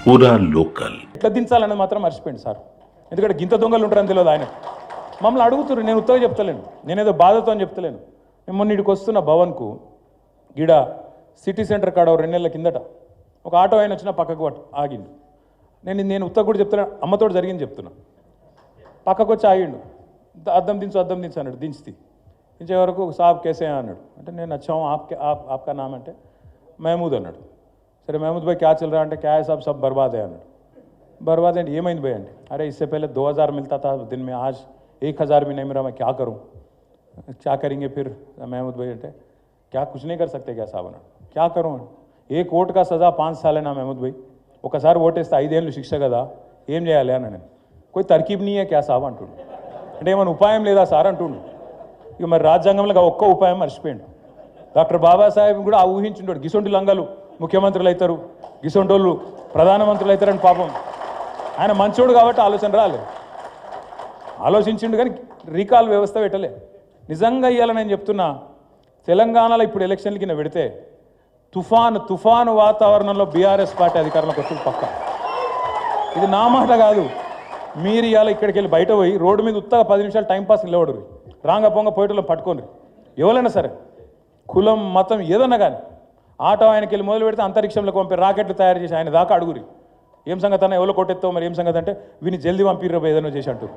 పూరా లోకల్ ఎట్లా దించాలన్నది మాత్రం మర్చిపోయింది సార్. ఎందుకంటే గింత దొంగలు ఉంటారని తెలియదు ఆయన. మమ్మల్ని అడుగుతున్నారు, నేను ఉత్తగా చెప్తలేను, నేనేదో బాధతో అని చెప్తలేను. నేను మొన్న ఇక్కడికి వస్తున్న భవన్కు గిడ సిటీ సెంటర్ కాడ 2 నెలల కిందట ఒక ఆటో ఆయన వచ్చిన పక్కకు ఆగిండు. నేను ఉత్తగా కూడా చెప్తున్నాను, అమ్మతోటి జరిగింది చెప్తున్నా. పక్కకు వచ్చి ఆగిండు, అద్దం దించు అన్నాడు. దించే వరకు సాబ్ కేసే అన్నాడు. అంటే నేను వచ్చాము ఆప్కా నామ్ అంటే మహమూద్ అన్నాడు. సరే మహమూద్ భాయ్ క్యా చల్ రా అంటే క్యా సాబ్ సబ్ బర్బాద్ है అన్నాడు. बर्बाद है ఏమైంది భయ్ అంటే अरे इससे पहले 2000 मिलता था दिन में, आज 1000 भी नहीं मिला, मैं क्या करूँ, क्या करेंगे फिर महमूद भाई అంటే क्या कुछ नहीं कर सकते क्या साहब అన్నాడు. क्या करूँ, एक ఓట్ का सज़ा 5 साल है ना महमूद भाई, ఒకసారి ఓటేస్తే 5 ఏళ్ళు శిక్ష కదా, ఏం చేయాలి అన్న. నేను कोई तरकीब नहीं है क्या साहब అంటుండు. అంటే ఏమైనా ఉపాయం లేదా సార్ అంటుండు. ఇక మరి రాజ్యాంగంలో ఒక్క ఉపాయం మర్చిపోయిండు. డాక్టర్ బాబాసాహెబ్ కూడా ఆ ఊహించుంటాడు, గిసొంటి లంగలు ముఖ్యమంత్రులు అవుతారు, గిసొంటోళ్ళు ప్రధానమంత్రులు అవుతారని. పాపం ఆయన మంచోడు కాబట్టి ఆలోచన రాలేదు, ఆలోచించిండు కానీ రీకాల్ వ్యవస్థ పెట్టలే. నిజంగా ఇవ్వాలి నేను చెప్తున్నా, తెలంగాణలో ఇప్పుడు ఎలక్షన్లకి కింద పెడితే తుఫాను వాతావరణంలో బీఆర్ఎస్ పార్టీ అధికారంలోకి వస్తుంది పక్క. ఇది నా మాట కాదు. మీరు ఇవాళ ఇక్కడికి వెళ్ళి బయట పోయి రోడ్డు మీద ఉత్తగా 10 నిమిషాలు టైంపాస్ నిలబడు, రాంగ పొంగ పోయేటలో పట్టుకోండి. ఎవరైనా సరే, కులం మతం ఏదన్నా కానీ, ఆటో ఆయనకి వెళ్ళి మొదలు పెడితే అంతరిక్షంలోకి పంపి రాకెట్లు తయారు చేసి ఆయన దాకా అడుగురి, ఏం సంగతి అన్న ఎవరో కొట్టెత్తావు మరి ఏం సంగతి అంటే విని జల్దీ పంపిర్రు ఏదైనా చేసి అంటారు.